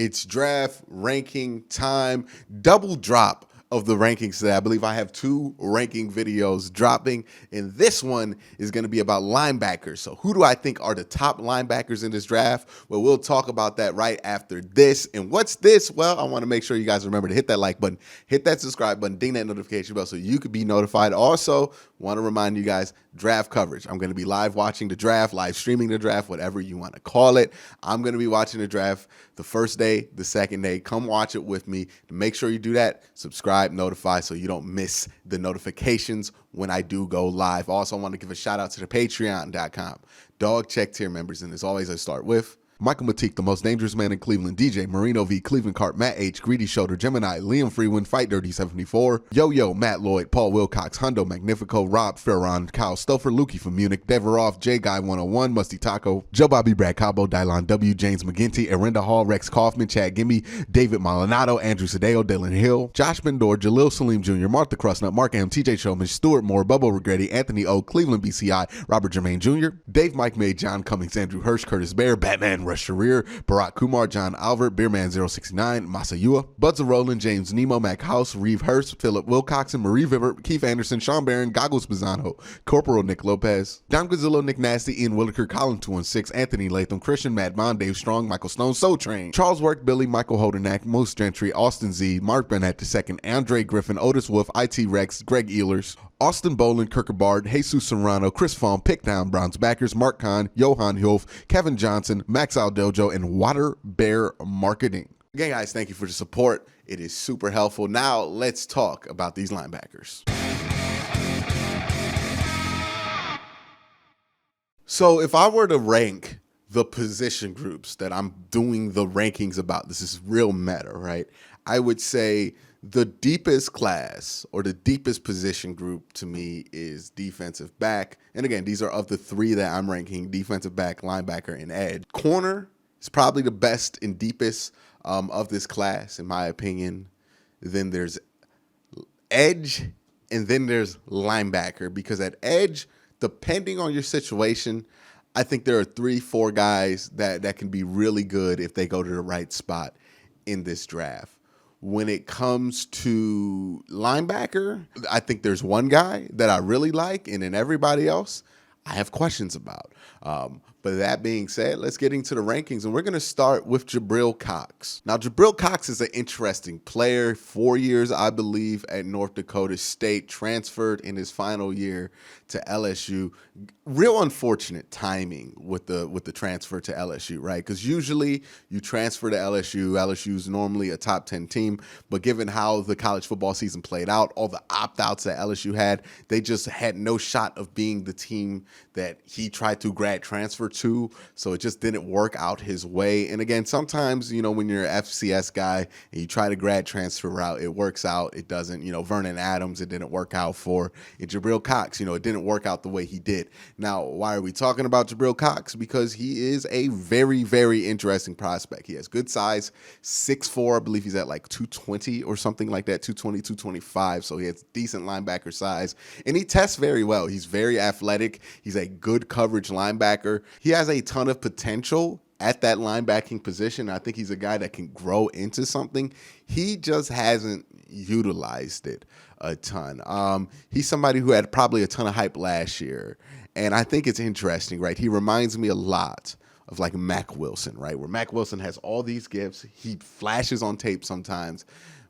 It's draft ranking time, double drop of the rankings today. I believe I have 2 ranking videos dropping, and this one is going to be about linebackers. So who do I think are the top linebackers in this draft? Well, we'll talk about that right after this. And what's this? Well, I want to make sure you guys remember to hit that like button, hit that subscribe button, ding that notification bell so you could be notified. Also, want to remind you guys, draft coverage. I'm going to be live watching the draft, live streaming the draft, whatever you want to call it. I'm going to be watching the draft the first day, the second day. Come watch it with me. To make sure you do that, subscribe, notify so you don't miss the notifications when I do go live. Also, I want to give a shout out to the patreon.com dog check tier members. And as always, I start with Michael Matique, the most dangerous man in Cleveland, DJ, Marino V, Cleveland Cart, Matt H, Greedy Shoulder, Gemini, Liam Freeman, Fight Dirty 74, Yo-Yo, Matt Lloyd, Paul Wilcox, Hundo Magnifico, Rob Ferron, Kyle Stouffer, Lukey from Munich, Deveroff, J Guy 101, Musty Taco, Joe Bobby, Brad Cabo, Dylon W, James McGinty, Arinda Hall, Rex Kaufman, Chad Gimme, David Maldonado, Andrew Sadeo, Dylan Hill, Josh Bendor, Jalil Salim Jr., Martha Crustnut, Mark M, TJ Showman, Stuart Moore, Bubba Regretti, Anthony O, Cleveland BCI, Robert Jermaine Jr., Dave Mike May, John Cummings, Andrew Hirsch, Curtis Bear, Batman Rush Sharir, Barack Kumar, John Albert, Beerman 069, Masayua, Buds of Roland, James Nemo, Mac House, Reeve Hurst, Philip Wilcoxon, Marie Vivert, Keith Anderson, Sean Barron, Goggles Bizano, Corporal Nick Lopez, Dom Godzillo, Nick Nasty, Ian Williker, Colin 216, Anthony Latham, Christian Madmon, Dave Strong, Michael Stone, Soul Train, Charles Work, Billy, Michael Holdenack, Most Gentry, Austin Z, Mark Burnett II, Andre Griffin, Otis Wolf, IT Rex, Greg Ehlers, Austin Boland, Kirkabard, Jesus Serrano, Chris Fawn, Pickdown, Browns Backers, Mark Kahn, Johan Hilf, Kevin Johnson, Max Aldojo, and Water Bear Marketing. Again, guys, thank you for the support. It is super helpful. Now, let's talk about these linebackers. So if I were to rank the position groups that I'm doing the rankings about, this is real meta, right? I would say the deepest class or the deepest position group to me is defensive back. And again, these are of the 3 that I'm ranking: defensive back, linebacker, and edge. Corner is probably the best and deepest of this class, in my opinion. Then there's edge, and then there's linebacker, because at edge, depending on your situation, I think there are 3-4 guys that can be really good if they go to the right spot in this draft. When it comes to linebacker, I think there's one guy that I really like, and then everybody else I have questions about. But that being said, let's get into the rankings, and we're going to start with Jabril Cox. Now, Jabril Cox is an interesting player. 4 years, I believe, at North Dakota State, transferred in his final year to LSU. Real unfortunate timing with the transfer to LSU, right? Because usually you transfer to LSU. LSU is normally a top 10 team, but given how the college football season played out, all the opt-outs that LSU had, they just had no shot of being the team that he tried to grad transfer to, so it just didn't work out his way. And again, sometimes, when you're an FCS guy and you try to grad transfer route, it works out, it doesn't. Vernon Adams, it didn't work out for. And Jabril Cox, it didn't work out the way he did. Now, why are we talking about Jabril Cox? Because he is a very, very interesting prospect. He has good size, 6'4", I believe he's at like 220 or something like that, 220, 225, so he has decent linebacker size, and he tests very well. He's very athletic. He's a good coverage linebacker. He has a ton of potential at that linebacking position. I think he's a guy that can grow into something. He just hasn't utilized it a ton. He's somebody who had probably a ton of hype last year, and I think it's interesting, right? He reminds me a lot of like Mack Wilson, right? Where Mack Wilson has all these gifts. He flashes on tape sometimes,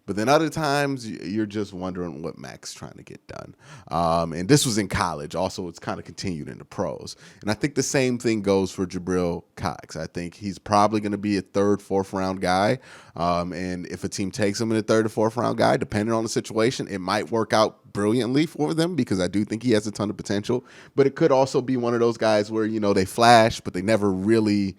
but then other times you're just wondering what Mac's trying to get done. And this was in college. Also, it's kind of continued in the pros. And I think the same thing goes for Jabril Cox. I think he's probably going to be a 3rd, 4th round guy. And if a team takes him in a 3rd or 4th round guy, depending on the situation, it might work out brilliantly for them, because I do think he has a ton of potential. But it could also be one of those guys where, they flash, but they never really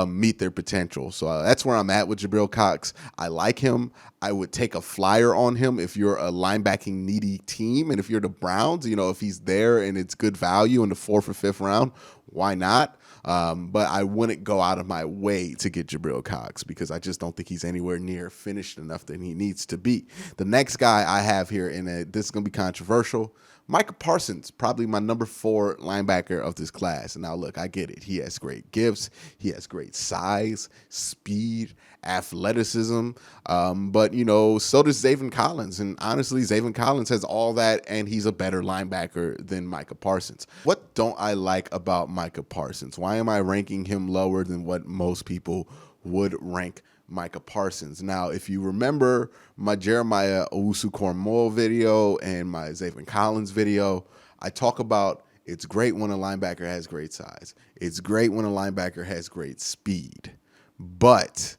meet their potential. So that's where I'm at with Jabril Cox. I like him. I would take a flyer on him if you're a linebacking needy team. And if you're the Browns, if he's there and it's good value in the 4th or 5th round, why not? But I wouldn't go out of my way to get Jabril Cox, because I just don't think he's anywhere near finished enough that he needs to be. The next guy I have here, and this is going to be controversial. Micah Parsons, probably my number 4 linebacker of this class. And now, look, I get it. He has great gifts. He has great size, speed, athleticism. But, so does Zaven Collins. And honestly, Zaven Collins has all that, and he's a better linebacker than Micah Parsons. What don't I like about Micah Parsons? Why am I ranking him lower than what most people would rank Micah Parsons? Now, if you remember my Jeremiah Owusu-Koramoah video and my Zaven Collins video, I talk about it's great when a linebacker has great size. It's great when a linebacker has great speed. But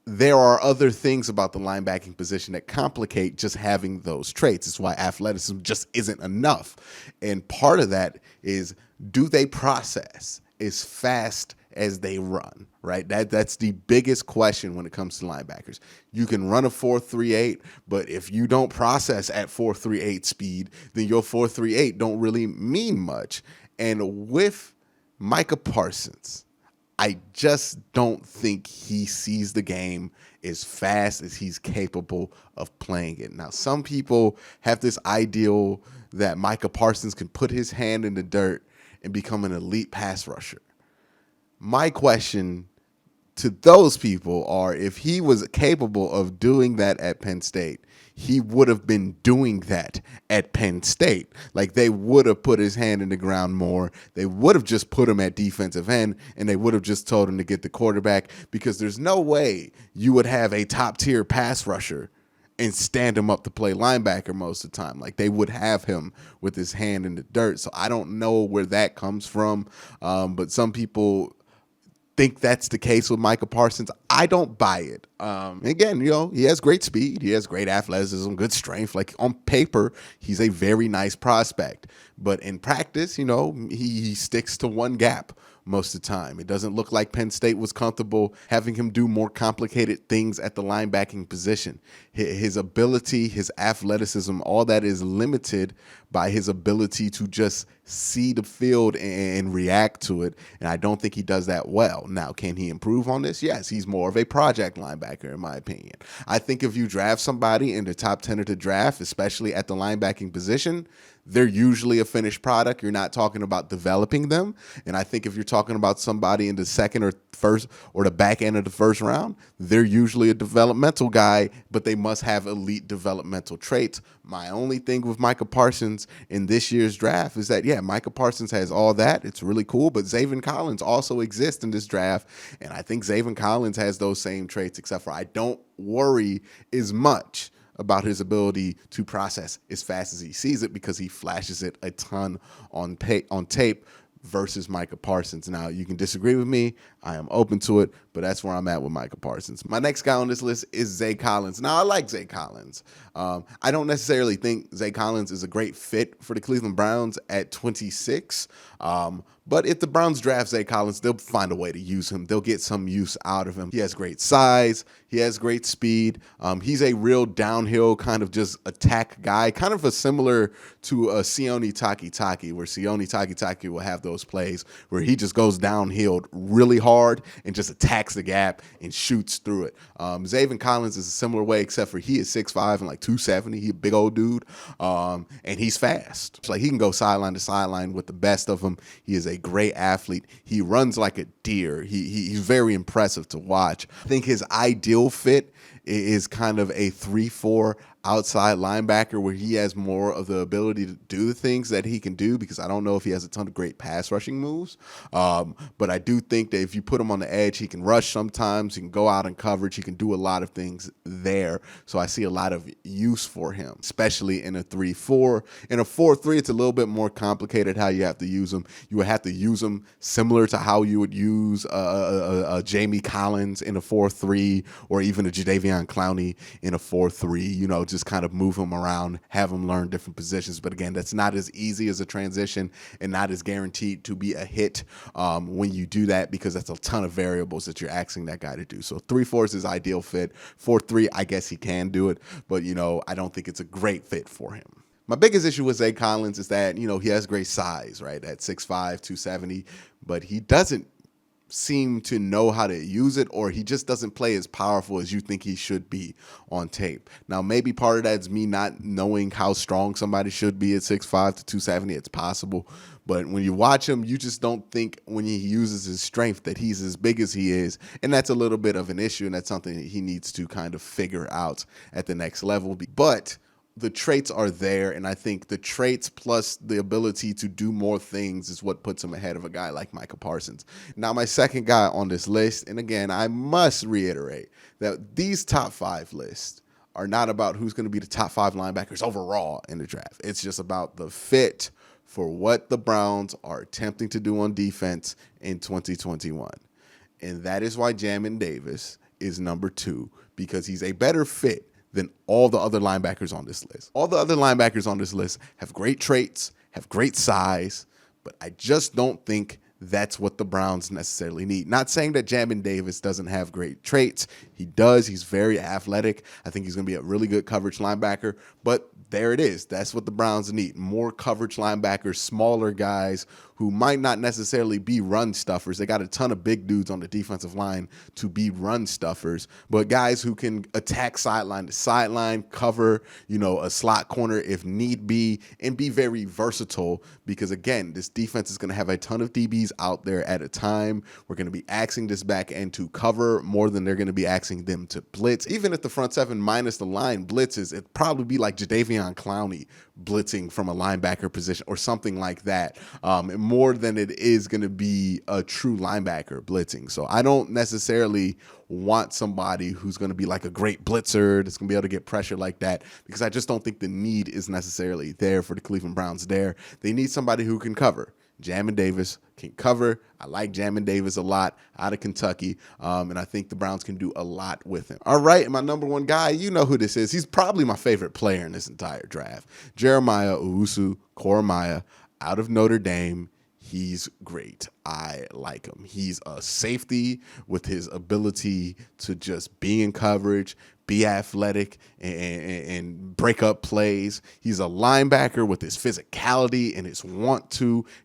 there are other things about the linebacking position that complicate just having those traits. It's why athleticism just isn't enough. And part of that is, do they process as fast as they run, right? That's the biggest question when it comes to linebackers. You can run a 4.38, but if you don't process at 4.38 speed, then your 4.38 don't really mean much. And with Micah Parsons, I just don't think he sees the game as fast as he's capable of playing it. Now, some people have this ideal that Micah Parsons can put his hand in the dirt and become an elite pass rusher. My question to those people are, if he was capable of doing that at Penn State, he would have been doing that at Penn State. Like, they would have put his hand in the ground more. They would have just put him at defensive end, and they would have just told him to get the quarterback, because there's no way you would have a top-tier pass rusher and stand him up to play linebacker most of the time. Like, they would have him with his hand in the dirt. So I don't know where that comes from, but some people think that's the case with Micah Parsons. I don't buy it. Again, he has great speed. He has great athleticism, good strength. Like, on paper, he's a very nice prospect. But in practice, he sticks to one gap most of the time. It doesn't look like Penn State was comfortable having him do more complicated things at the linebacking position. His ability, his athleticism, all that is limited by his ability to just see the field and react to it. And I don't think he does that well. Now, can he improve on this? Yes, he's more of a project linebacker, in my opinion. I think if you draft somebody in the top 10 of the draft, especially at the linebacking position, they're usually a finished product. You're not talking about developing them. And I think if you're talking about somebody in the second or first or the back end of the first round, they're usually a developmental guy, but they must have elite developmental traits. My only thing with Micah Parsons in this year's draft is that, Micah Parsons has all that. It's really cool, but Zaven Collins also exists in this draft, and I think Zaven Collins has those same traits, except for I don't worry as much about his ability to process as fast as he sees it, because he flashes it a ton on tape versus Micah Parsons. Now, you can disagree with me. I am open to it, but that's where I'm at with Micah Parsons. My next guy on this list is Zay Collins. Now, I like Zay Collins. I don't necessarily think Zay Collins is a great fit for the Cleveland Browns at 26. But if the Browns draft Zay Collins, they'll find a way to use him. They'll get some use out of him. He has great size. He has great speed. He's a real downhill kind of just attack guy, kind of a similar to a Sione Takitaki, where Sione Takitaki will have those plays where he just goes downhill really hard and just attacks the gap and shoots through it. Zaven Collins is a similar way, except for he is 6'5" and like 270. He's a big old dude, and he's fast. It's like he can go sideline to sideline with the best of them. He is a great athlete. He runs like a deer. He's very impressive to watch. I think his ideal fit is kind of a 3-4 outside linebacker, where he has more of the ability to do the things that he can do, because I don't know if he has a ton of great pass rushing moves. But I do think that if you put him on the edge, he can rush sometimes. He can go out in coverage. He can do a lot of things there. So I see a lot of use for him, especially in a 3-4. In a 4-3, it's a little bit more complicated how you have to use him. You would have to use him similar to how you would use a Jamie Collins in a 4-3, or even a Jadeveon Clowney in a 4-3, just kind of move him around, have him learn different positions. But again, that's not as easy as a transition and not as guaranteed to be a hit when you do that, because that's a ton of variables that you're asking that guy to do. So 3-4 is his ideal fit. 4-3, I guess he can do it, but I don't think it's a great fit for him. My biggest issue with Zay Collins is that, he has great size, right? At 6'5", 270, but he doesn't seem to know how to use it, or he just doesn't play as powerful as you think he should be on tape. Now, maybe part of that's me not knowing how strong somebody should be at 6'5" to 270. It's possible. But when you watch him, you just don't think when he uses his strength that he's as big as he is. And that's a little bit of an issue, and that's something that he needs to kind of figure out at the next level. But the traits are there, and I think the traits plus the ability to do more things is what puts him ahead of a guy like Micah Parsons. Now, my second guy on this list, and again, I must reiterate that these top 5 lists are not about who's going to be the top 5 linebackers overall in the draft. It's just about the fit for what the Browns are attempting to do on defense in 2021. And that is why Jamin Davis is number 2, because he's a better fit than all the other linebackers on this list. All the other linebackers on this list have great traits, have great size, but I just don't think that's what the Browns necessarily need. Not saying that Jamin Davis doesn't have great traits. He does. He's very athletic. I think he's going to be a really good coverage linebacker, but there it is. That's what the Browns need. More coverage linebackers, smaller guys who might not necessarily be run stuffers. They got a ton of big dudes on the defensive line to be run stuffers, but guys who can attack sideline to sideline, cover, a slot corner if need be, and be very versatile because, again, this defense is going to have a ton of DBs out there at a time. We're going to be axing this back end to cover more than they're going to be axing them to blitz. Even if the front 7 minus the line blitzes, it'd probably be like Jadeveon Clowney blitzing from a linebacker position or something like that, more than it is going to be a true linebacker blitzing. So I don't necessarily want somebody who's going to be like a great blitzer that's going to be able to get pressure like that, because I just don't think the need is necessarily there for the Cleveland Browns there. They need somebody who can cover. Jamin Davis can cover. I like Jamin Davis a lot out of Kentucky, and I think the Browns can do a lot with him. All right, and my number 1 guy, you know who this is. He's probably my favorite player in this entire draft. Jeremiah Owusu-Koramoah out of Notre Dame. He's great. I like him. He's a safety with his ability to just be in coverage, be athletic, and break up plays. He's a linebacker with his physicality and his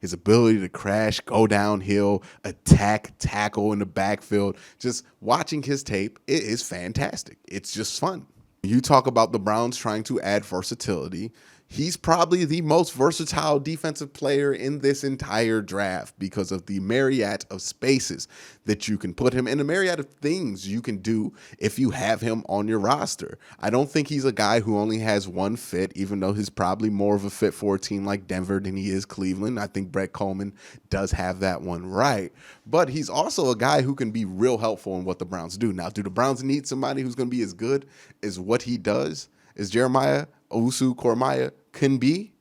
his ability to crash, go downhill, attack, tackle in the backfield. Just watching his tape, it is fantastic. It's just fun. You talk about the Browns trying to add versatility. He's probably the most versatile defensive player in this entire draft because of the myriad of spaces that you can put him in, a myriad of things you can do if you have him on your roster. I don't think he's a guy who only has one fit, even though he's probably more of a fit for a team like Denver than he is Cleveland. I think Brett Coleman does have that one right. But he's also a guy who can be real helpful in what the Browns do. Now, do the Browns need somebody who's going to be as good as what he does as Jeremiah Owusu-Koramoah can be?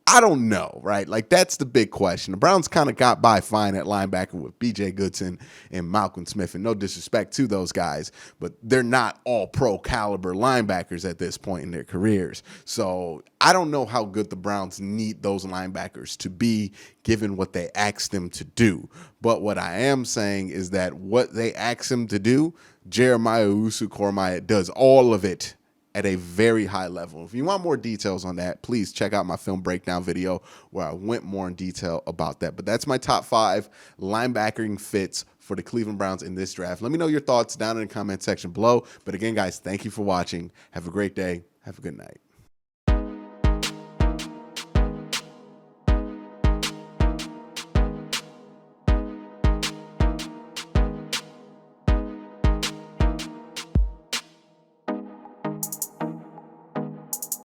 I don't know, right? Like, that's the big question. The Browns kind of got by fine at linebacker with B.J. Goodson and Malcolm Smith, and no disrespect to those guys, but they're not all pro caliber linebackers at this point in their careers. So I don't know how good the Browns need those linebackers to be given what they asked them to do. But what I am saying is that what they asked him to do, Jeremiah Owusu-Koramoah does all of it at a very high level. If you want more details on that, please check out my film breakdown video where I went more in detail about that. But that's my top 5 linebackering fits for the Cleveland Browns in this draft. Let me know your thoughts down in the comment section below. But again, guys, thank you for watching. Have a great day. Have a good night.